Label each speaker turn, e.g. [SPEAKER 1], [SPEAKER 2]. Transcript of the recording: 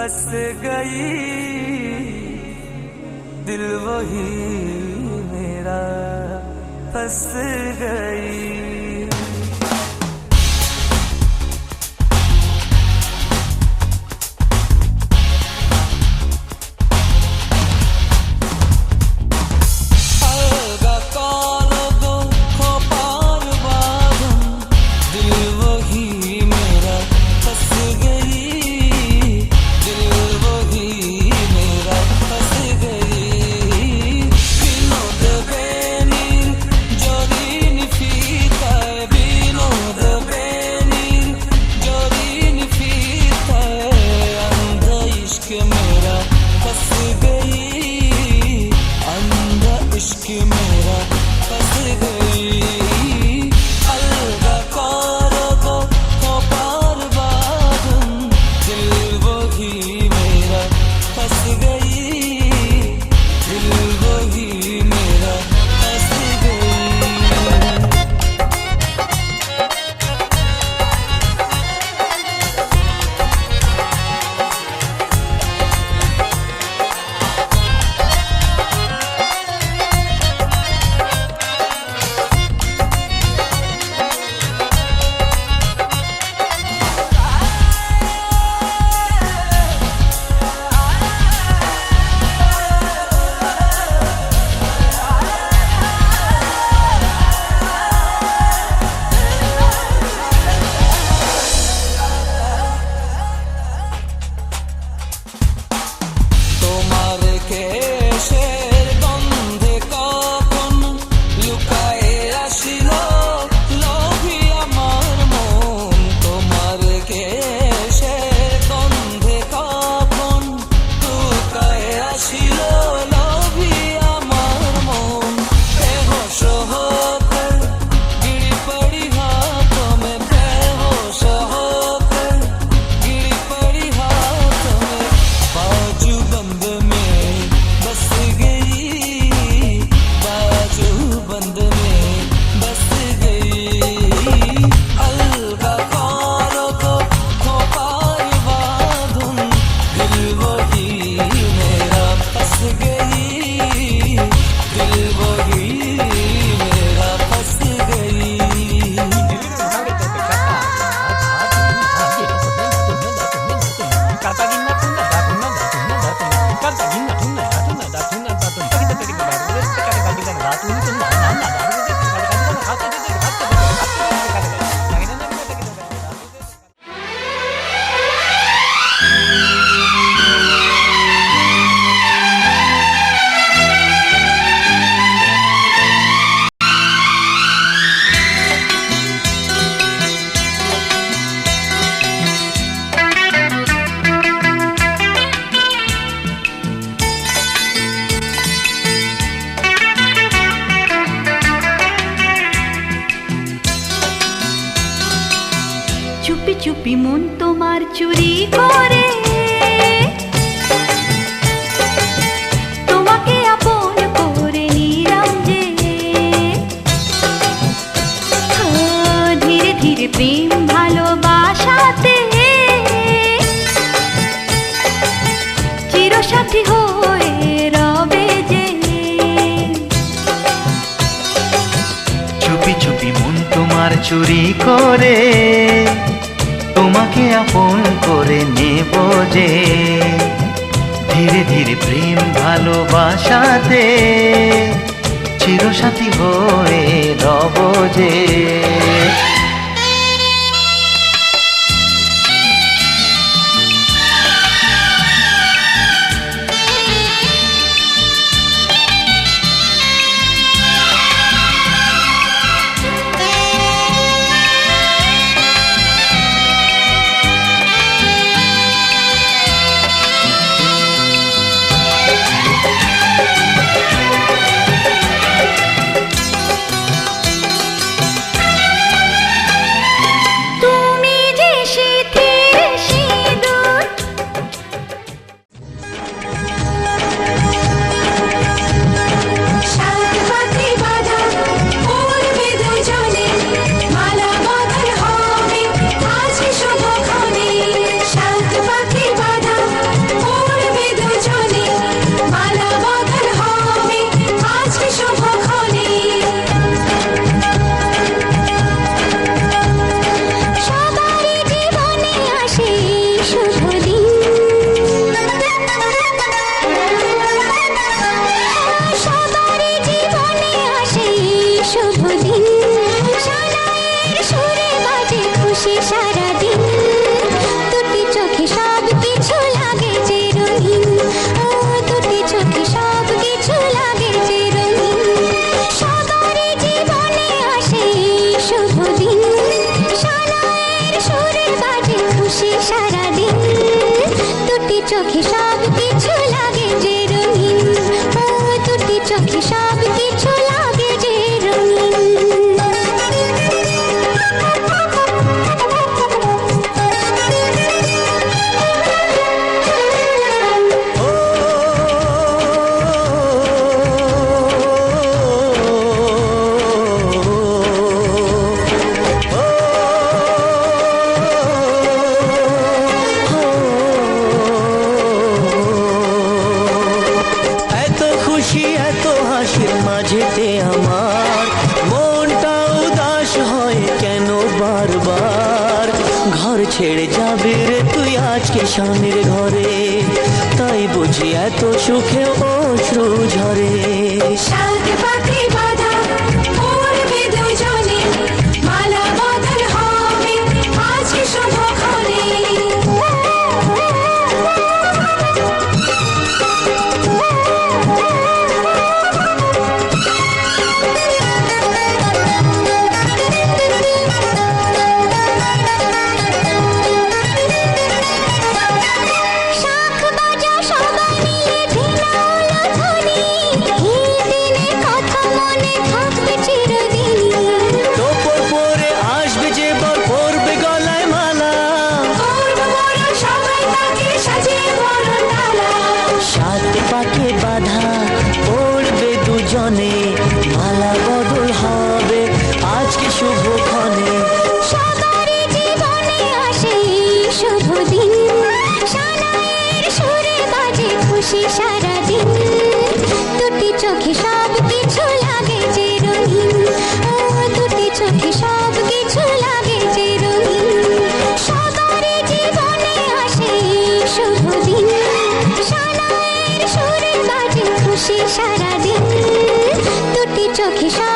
[SPEAKER 1] फंस गई, दिल वही मेरा फंस गई।
[SPEAKER 2] চুপি চুপি মন তোমার চুরি করে, তোমাকে আপন করে নিলাম যে, ধীরে ধীরে প্রেম ভালোবাসাতে চিরসাথী হয়ে রবে যে।
[SPEAKER 1] চুপি চুপি মন তোমার চুরি করে, তোমাকে আপন করে নেব যে, ধীরে ধীরে প্রেম ভালোবাসাতে চিরসাথী হয়ে রব যে।
[SPEAKER 2] চোখে সব কিছু লাগে যে রঙিন, ও দুটি চোখে সব কিছু লাগে যে
[SPEAKER 3] এত খুশি এত হাসির মাঝেতে আমার মনটা উদাস হয় কেন বারবার। ঘর ছেড়ে যাবে রে তুই আজকে স্বামীর ঘরে, তাই বুঝি এত সুখে অশ্রু ঝরে।
[SPEAKER 2] সাত পাখি বাঁধা উড়বে দুজনে, মালা বদল হবে আজকে শুভক্ষণে। শাঁখ বাজা সবাই মিলে ঢেলালো ধ্বনি, এই দিনের কথা মনে থাকবে চিরদিন।
[SPEAKER 3] টোপর পরে আসবে যে বর পরবে গলায় মালা,
[SPEAKER 2] সবাই তাকে সাজিয়ে বরণ ডালা।
[SPEAKER 3] সাত পাকে বাঁধা পড়বে দুজনে, মালা বদল হবে আজকে শুভক্ষণে।
[SPEAKER 2] সবারই জীবনে আসে এই শুভ দিন, সানাইয়ের সুরে বাজে খুশি সারাদিন। দুটি চোখে সব কিছু লাগে যে রঙিন, ও দুটি চোখে সব কিছু লাগে যে রঙিন। সবারই জীবনে আসে এই শুভ দিন, সানাইয়ের সুরে বাজে খুশি সারাদিন। দুটি চোখে সব